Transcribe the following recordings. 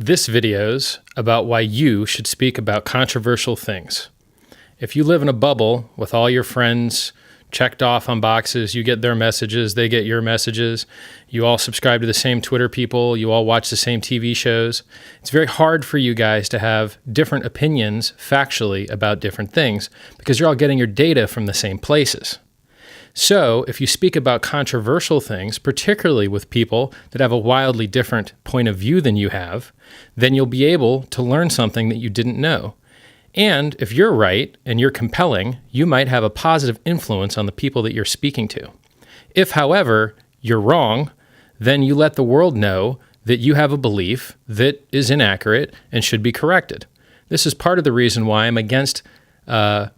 This video's about why you should speak about controversial things. If you live in a bubble with all your friends checked off on boxes, you get their messages, they get your messages, you all subscribe to the same Twitter people, you all watch the same TV shows, it's very hard for you guys to have different opinions factually about different things because you're all getting your data from the same places. So if you speak about controversial things, particularly with people that have a wildly different point of view than you have, then you'll be able to learn something that you didn't know. And if you're right and you're compelling, you might have a positive influence on the people that you're speaking to. If, however, you're wrong, then you let the world know that you have a belief that is inaccurate and should be corrected. This is part of the reason why I'm against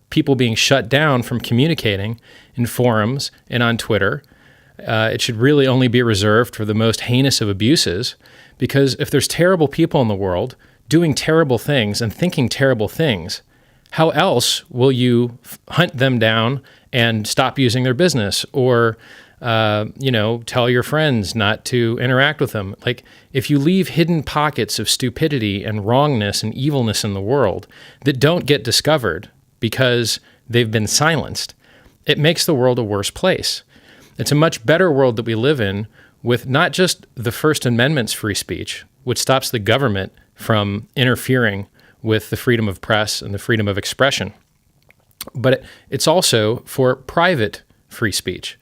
people being shut down from communicating in forums and on Twitter. It should really only be reserved for the most heinous of abuses, because if there's terrible people in the world doing terrible things and thinking terrible things, how else will you hunt them down and stop using their business or, tell your friends not to interact with them? Like, if you leave hidden pockets of stupidity and wrongness and evilness in the world that don't get discovered because they've been silenced, it makes the world a worse place. It's a much better world that we live in with not just the First Amendment's free speech, which stops the government from interfering with the freedom of press and the freedom of expression, but it's also for private free speech.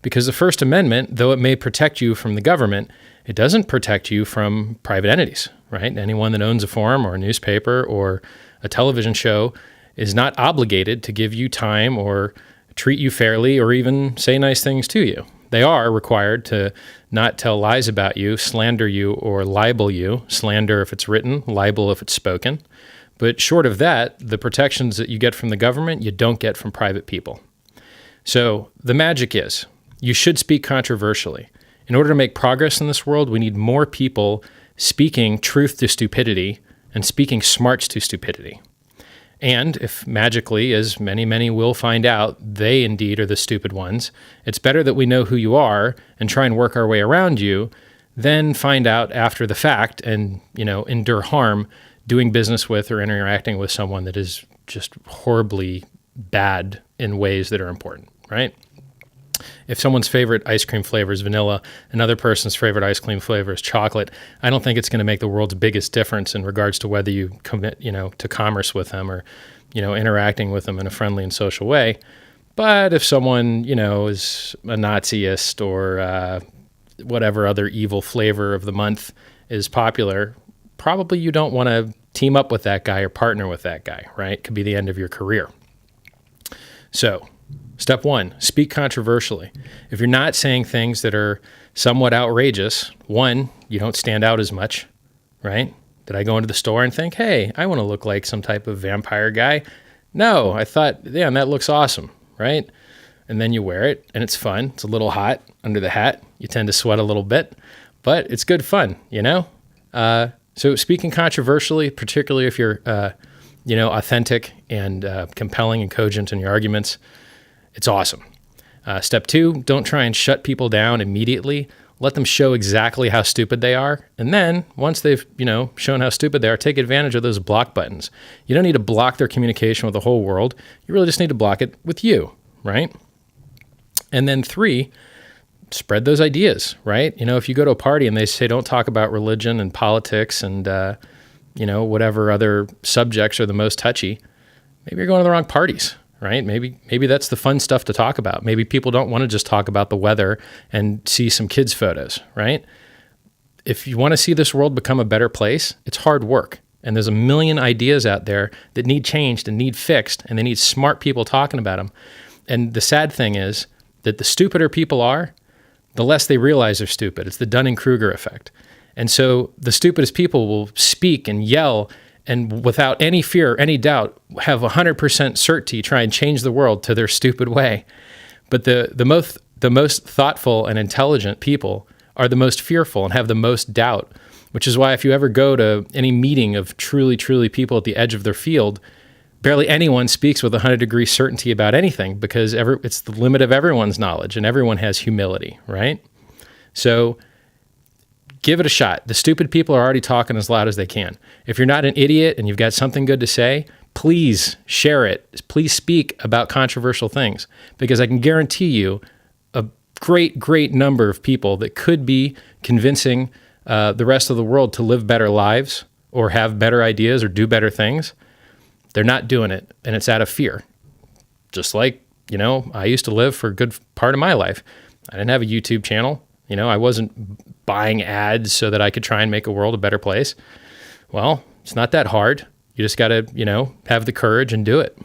Because the First Amendment, though it may protect you from the government, it doesn't protect you from private entities, right? Anyone that owns a forum or a newspaper or a television show is not obligated to give you time or treat you fairly or even say nice things to you. They are required to not tell lies about you, slander you, or libel you. Slander if it's written, libel if it's spoken. But short of that, the protections that you get from the government, you don't get from private people. So the magic is, you should speak controversially. In order to make progress in this world, we need more people speaking truth to stupidity and speaking smarts to stupidity. And if magically, as many will find out, they indeed are the stupid ones, it's better that we know who you are and try and work our way around you than find out after the fact and, endure harm doing business with or interacting with someone that is just horribly bad in ways that are important, right? If someone's favorite ice cream flavor is vanilla, another person's favorite ice cream flavor is chocolate, I don't think it's going to make the world's biggest difference in regards to whether you commit, to commerce with them or, interacting with them in a friendly and social way. But if someone, is a Naziist or whatever other evil flavor of the month is popular, probably you don't want to team up with that guy or partner with that guy, right? It could be the end of your career. So, step one, speak controversially. If you're not saying things that are somewhat outrageous, one, you don't stand out as much, right? Did I go into the store and think, hey, I want to look like some type of vampire guy? No, I thought, damn, that looks awesome, right? And then you wear it and it's fun. It's a little hot under the hat. You tend to sweat a little bit, but it's good fun, So speaking controversially, particularly if you're, authentic and compelling and cogent in your arguments, it's awesome. Step two, don't try and shut people down immediately. Let them show exactly how stupid they are. And then once they've, shown how stupid they are, take advantage of those block buttons. You don't need to block their communication with the whole world. You really just need to block it with you, right? And then three, spread those ideas, right? If you go to a party and they say, don't talk about religion and politics and, whatever other subjects are the most touchy, maybe you're going to the wrong parties. Right? Maybe that's the fun stuff to talk about. Maybe people don't want to just talk about the weather and see some kids' photos, right? If you want to see this world become a better place, it's hard work. And there's a million ideas out there that need changed and need fixed, and they need smart people talking about them. And the sad thing is that the stupider people are, the less they realize they're stupid. It's the Dunning-Kruger effect. And so the stupidest people will speak and yell and without any fear, any doubt, have 100% certainty try and change the world to their stupid way. But the most thoughtful and intelligent people are the most fearful and have the most doubt, which is why if you ever go to any meeting of truly people at the edge of their field, barely anyone speaks with 100-degree certainty about anything because it's the limit of everyone's knowledge and everyone has humility, right? So give it a shot. The stupid people are already talking as loud as they can. If you're not an idiot and you've got something good to say, please share it. Please speak about controversial things, because I can guarantee you a great number of people that could be convincing the rest of the world to live better lives or have better ideas or do better things. They're not doing it, and it's out of fear. Just like, I used to live for a good part of my life. I didn't have a YouTube channel. I wasn't buying ads so that I could try and make a world a better place. Well, it's not that hard. You just got to, have the courage and do it.